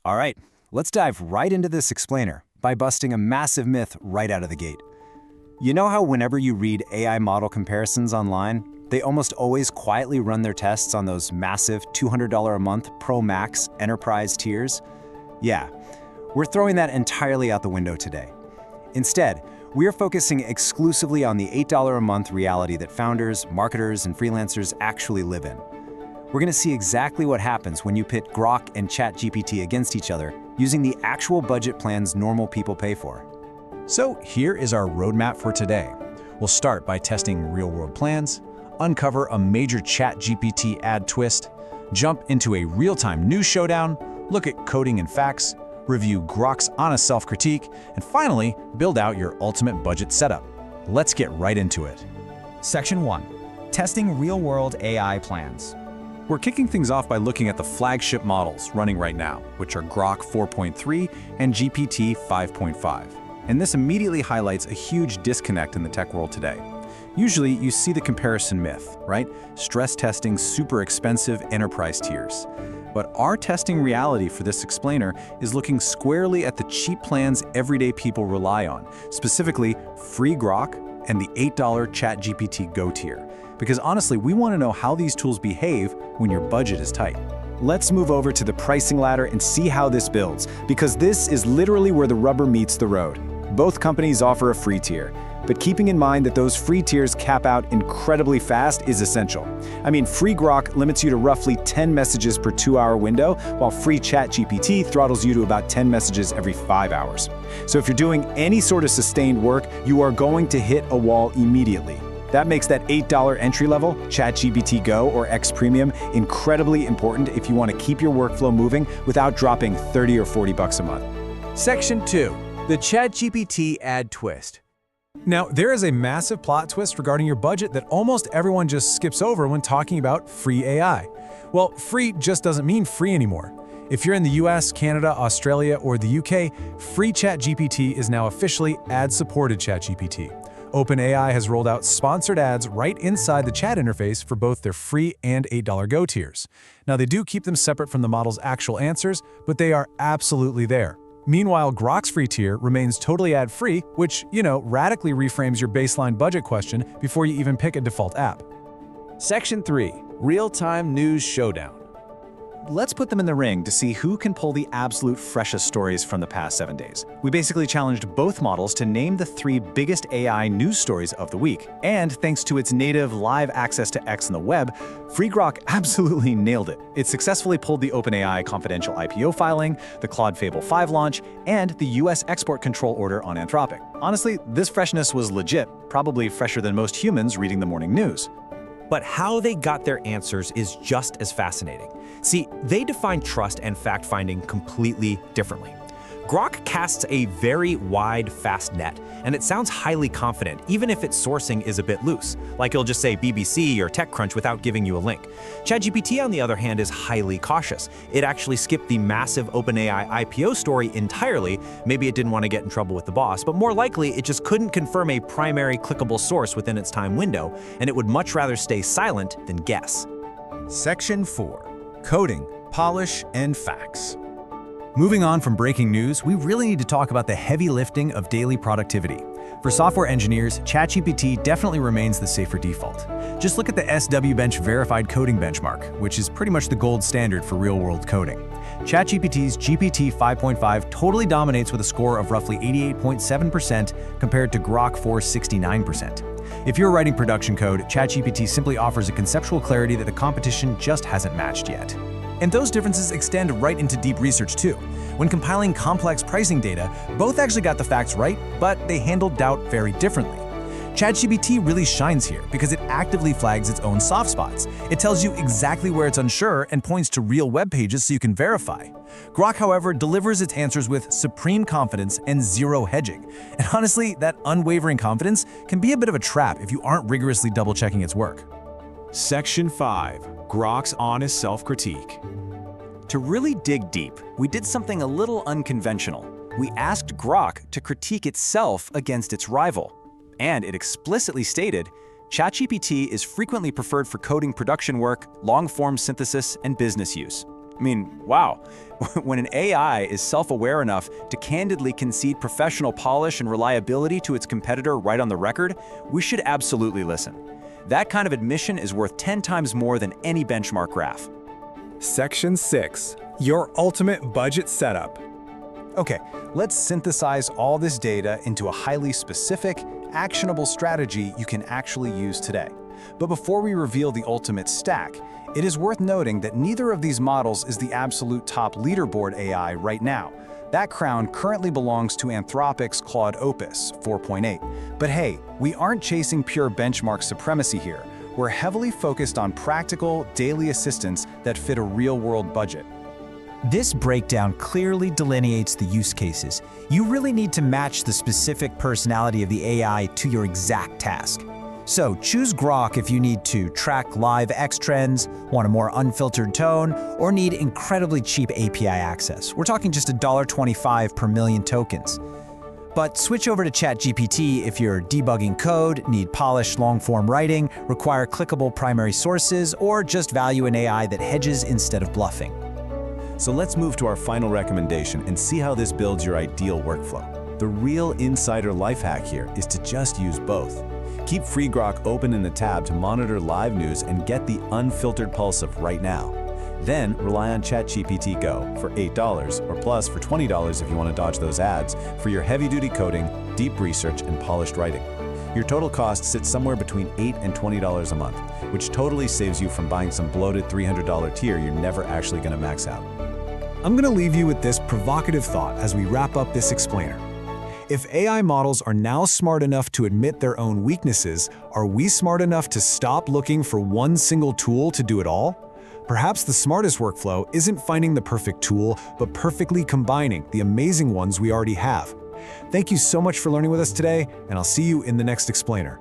All right, let's dive right into this explainer by busting a massive myth right out of the gate. You know how whenever you read AI model comparisons online, they almost always quietly run their tests on those massive $200 a month Pro Max Enterprise tiers? Yeah, we're throwing that entirely out the window today. Instead, we're focusing exclusively on the $8 a month reality that founders, marketers, and freelancers actually live in. We're going to see exactly what happens when you pit Grok and ChatGPT against each other using the actual budget plans normal people pay for. So here is our roadmap for today. We'll start by testing real-world plans, uncover a major ChatGPT ad twist, jump into a real-time news showdown, look at coding and facts, review Grok's honest self-critique, and finally, build out your ultimate budget setup. Let's get right into it. Section 1. Testing real-world AI plans. We're kicking things off by looking at the flagship models running right now, which are Grok 4.3 and GPT 5.5. And this immediately highlights a huge disconnect in the tech world today. Usually, you see the comparison myth, right? Stress testing super expensive enterprise tiers. But our testing reality for this explainer is looking squarely at the cheap plans everyday people rely on, specifically free Grok and the $8 ChatGPT Go tier. Because honestly, we want to know how these tools behave when your budget is tight. Let's move over to the pricing ladder and see how this builds, because this is literally where the rubber meets the road. Both companies offer a free tier, but keeping in mind that those free tiers cap out incredibly fast is essential. I mean, free Grok limits you to roughly 10 messages per 2-hour window, while free ChatGPT throttles you to about 10 messages every 5 hours. So if you're doing any sort of sustained work, you are going to hit a wall immediately. That makes that $8 entry level, ChatGPT Go or X Premium, incredibly important if you want to keep your workflow moving without dropping 30 or 40 bucks a month. Section 2. The ChatGPT ad twist. Now, there is a massive plot twist regarding your budget that almost everyone just skips over when talking about free AI. Well, free just doesn't mean free anymore. If you're in the US, Canada, Australia, or the UK, free ChatGPT is now officially ad-supported ChatGPT. OpenAI has rolled out sponsored ads right inside the chat interface for both their free and $8 Go tiers. Now, they do keep them separate from the model's actual answers, but they are absolutely there. Meanwhile, Grok's free tier remains totally ad-free, which, radically reframes your baseline budget question before you even pick a default app. Section 3. Real-time news showdown. Let's put them in the ring to see who can pull the absolute freshest stories from the past 7 days. We basically challenged both models to name the 3 biggest AI news stories of the week. And thanks to its native live access to X on the web, Free Grok absolutely nailed it. It successfully pulled the OpenAI confidential IPO filing, the Claude Fable 5 launch, and the US export control order on Anthropic. Honestly, this freshness was legit, probably fresher than most humans reading the morning news. But how they got their answers is just as fascinating. See, they define trust and fact-finding completely differently. Grok casts a very wide, fast net, and it sounds highly confident, even if its sourcing is a bit loose, like it'll just say BBC or TechCrunch without giving you a link. ChatGPT, on the other hand, is highly cautious. It actually skipped the massive OpenAI IPO story entirely. Maybe it didn't want to get in trouble with the boss, but more likely, it just couldn't confirm a primary clickable source within its time window, and it would much rather stay silent than guess. Section 4. Coding, polish, and facts. Moving on from breaking news, we really need to talk about the heavy lifting of daily productivity. For software engineers, ChatGPT definitely remains the safer default. Just look at the SW Bench Verified Coding Benchmark, which is pretty much the gold standard for real-world coding. ChatGPT's GPT 5.5 totally dominates with a score of roughly 88.7% compared to Grok 4's 69%. If you're writing production code, ChatGPT simply offers a conceptual clarity that the competition just hasn't matched yet. And those differences extend right into deep research too. When compiling complex pricing data, both actually got the facts right, but they handled doubt very differently. ChatGPT really shines here because it actively flags its own soft spots. It tells you exactly where it's unsure and points to real web pages so you can verify. Grok, however, delivers its answers with supreme confidence and zero hedging. And honestly, that unwavering confidence can be a bit of a trap if you aren't rigorously double-checking its work. Section 5. Grok's honest self-critique. To really dig deep, we did something a little unconventional. We asked Grok to critique itself against its rival. And it explicitly stated, ChatGPT is frequently preferred for coding production work, long-form synthesis, and business use. I mean, wow. When an AI is self-aware enough to candidly concede professional polish and reliability to its competitor right on the record, we should absolutely listen. That kind of admission is worth 10 times more than any benchmark graph. Section 6. Your ultimate budget setup. Okay, let's synthesize all this data into a highly specific, actionable strategy you can actually use today. But before we reveal the ultimate stack, it is worth noting that neither of these models is the absolute top leaderboard AI right now. That crown currently belongs to Anthropic's Claude Opus 4.8. But hey, we aren't chasing pure benchmark supremacy here. We're heavily focused on practical, daily assistants that fit a real-world budget. This breakdown clearly delineates the use cases. You really need to match the specific personality of the AI to your exact task. So choose Grok if you need to track live X trends, want a more unfiltered tone, or need incredibly cheap API access. We're talking just $1.25 per million tokens. But switch over to ChatGPT if you're debugging code, need polished long-form writing, require clickable primary sources, or just value an AI that hedges instead of bluffing. So let's move to our final recommendation and see how this builds your ideal workflow. The real insider life hack here is to just use both. Keep Free Grok open in the tab to monitor live news and get the unfiltered pulse of right now. Then rely on ChatGPT Go for $8 or plus for $20 if you want to dodge those ads for your heavy-duty coding, deep research, and polished writing. Your total cost sits somewhere between $8 and $20 a month, which totally saves you from buying some bloated $300 tier you're never actually going to max out. I'm going to leave you with this provocative thought as we wrap up this explainer. If AI models are now smart enough to admit their own weaknesses, are we smart enough to stop looking for one single tool to do it all? Perhaps the smartest workflow isn't finding the perfect tool, but perfectly combining the amazing ones we already have. Thank you so much for learning with us today, and I'll see you in the next explainer.